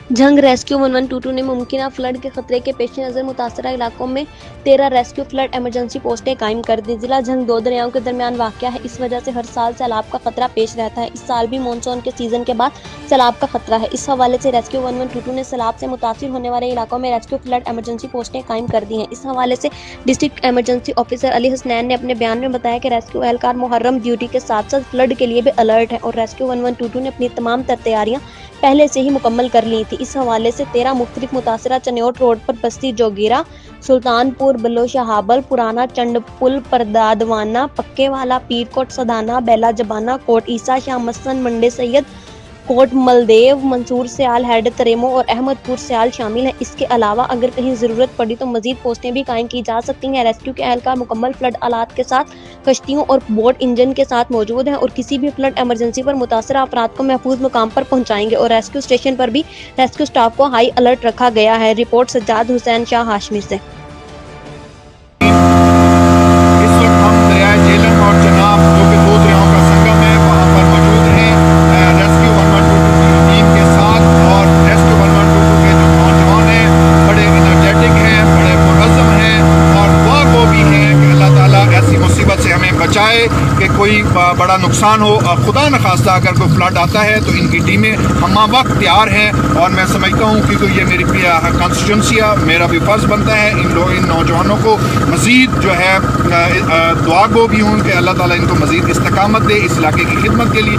Jhang rescue 1122 ने मुमकिन flood के खतरे के पेश नज़र मुतासरा इलाकों में 13 रेस्क्यू फ्लड एमरजेंसी पोस्टें कायम कर दी। जिला झंग दो दरियाओं के दरमियान वाक़या है, इस वजह से हर साल सैलाब का खतरा पेश रहता है। इस साल भी मानसून के सीजन के बाद सैलाब का खतरा है। इस हवाले से रेस्क्यू 1122 ने सैलाब से मुतासिर होने वाले इलाकों में रेस्क्यू फ्लड एमरजेंसी पोस्टें कायम कर दी हैं। इस हवाले से district emergency officer Ali Hasnain ने अपने बयान में बताया कि रेस्क्यू एहलकार मुहर्रम ड्यूटी के साथ साथ फ्लड के लिए भी अलर्ट है और रेस्क्यू 1122 ने अपनी तमाम तैयारियां पहले से ही मुकम्मल कर ली थी। इस हवाले से 13 मुख्तलिफ मुतासरा चन्योट रोड पर बस्ती जोगीरा, सुल्तानपुर बलोशहाबल, पुराना चंडपुल, परदादवाना, पक्केवाला, पीरकोट, सदाना, बेला जबाना, कोट ईसा, शाह मसन, मंडे सैयद, कोट मलदेव, मंसूर सयाल, हेड तरेमो और अहमदपुर सयाल शामिल हैं। इसके अलावा अगर कहीं ज़रूरत पड़ी तो मजीद पोस्टें भी कायम की जा सकती हैं। रेस्क्यू के एहलकार मुकम्मल फ्लड आलात के साथ कश्तियों और बोट इंजन के साथ मौजूद हैं और किसी भी फ्लड एमरजेंसी पर मुतासरा अफराद को महफूज मुकाम पर पहुँचाएंगे और रेस्क्यू स्टेशन पर भी रेस्क्यू स्टाफ को हाई अलर्ट रखा गया है। रिपोर्ट सज्जाद हुसैन शाह हाशमी से। इस वक्त हम दरियाए झेलम और चनाब जो कि दो दरियाओं का संगम है वहाँ पर मौजूद हैं रेस्क्यू 1122 की टीम के साथ। और रेस्क्यू 1122 के जो नौजवान हैं बड़े एनर्जेटिक हैं, बड़े मुनज़्ज़म हैं और दुआ गो भी हैं कि अल्लाह ताला ऐसी मुसीबत से हमें बचाए कि कोई बड़ा नुकसान हो। खुदा न खास्ता अगर कोई फ्लड आता है तो इनकी टीमें हमा वक्त तैयार हैं और मैं समझता हूँ कि ये मेरी कॉन्स्टिट्यूंसी है, मेरा भी फ़र्ज़ बनता है इन नौजवानों को मज़ीद जो है दुआ गो भी हूँ कि अल्लाह ताला इनको मज़ीद इस्तकामत दे इस इलाके की खिदमत के लिए।